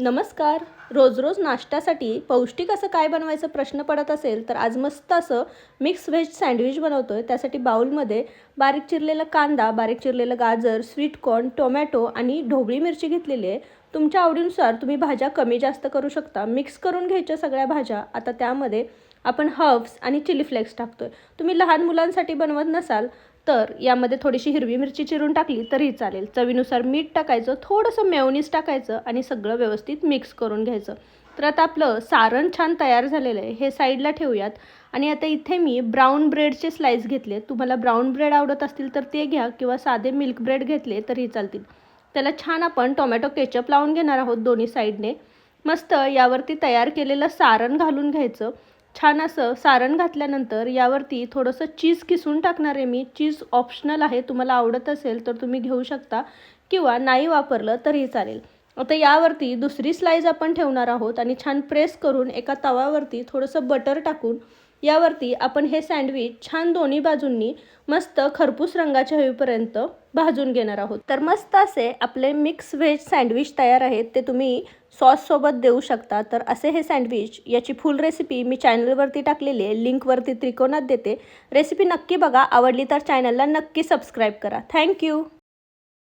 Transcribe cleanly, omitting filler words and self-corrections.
नमस्कार. रोज रोज नाश्त्यासाठी पौष्टिक असं काय बनवायचं प्रश्न पडत असेल तर आज मस्त असं मिक्स व्हेज सँडविच बनवतोय. त्यासाठी बाउलमध्ये बारीक चिरलेला कांदा, बारीक चिरलेलं गाजर, स्वीट कॉर्न, टोमॅटो आणि ढोबळी मिरची घेतलेली आहे. तुमच्या आवडीनुसार तुम्ही भाज्या कमी जास्त करू शकता. मिक्स करून घ्यायच्या सगळ्या भाज्या. आता त्यामध्ये आपण हर्ब्स आणि चिली फ्लेक्स टाकतोय. तुम्ही लहान मुलांसाठी बनवत नसाल तर यामध्ये थोडीशी हिरवी मिरची चिरून टाकली तरीही चालेल. चवीनुसार मीठ टाकायचं, थोडंसं मेयोनीज टाकायचं आणि सगळं व्यवस्थित मिक्स करून घ्यायचं. तर आता आपलं सारण छान तयार झालेलं आहे. हे साईडला ठेवूयात. आणि आता इथे मी ब्राऊन ब्रेडचे स्लाईस घेतले. तुम्हाला ब्राऊन ब्रेड आवडत असतील तर ते घ्या किंवा साधे मिल्क ब्रेड घेतले तरीही चालतील. त्याला छान आपण टोमॅटो केचप लावून घेणार आहोत दोन्ही साईडने. मस्त यावरती तयार केलेलं सारण घालून घ्यायचं. छान असं सारण घातल्यानंतर यावरती थोडंसं चीज किसून टाकणार आहे मी. चीज ऑप्शनल आहे, तुम्हाला आवडत असेल तर तुम्ही घेऊ शकता किंवा नाही वापरलं तरीही चालेल. आता यावरती दुसरी स्लाईस आपण ठेवणार आहोत आणि छान प्रेस करून एका तव्यावरती थोडंसं बटर टाकून यावरती आपण हे सँडविच छान दोन्ही बाजूंनी मस्त खरपूस रंगाच्या होईपर्यंत भाजून घेणार आहोत. तर मस्त असे आपले मिक्स व्हेज सँडविच तयार आहेत. ते तुम्ही सॉससोबत देऊ शकता. तर असे हे सँडविच, याची फुल रेसिपी मी चॅनलवरती टाकलेली आहे. लिंकवरती त्रिकोणात देते. रेसिपी नक्की बघा. आवडली तर चॅनलला नक्की सबस्क्राईब करा. थँक्यू.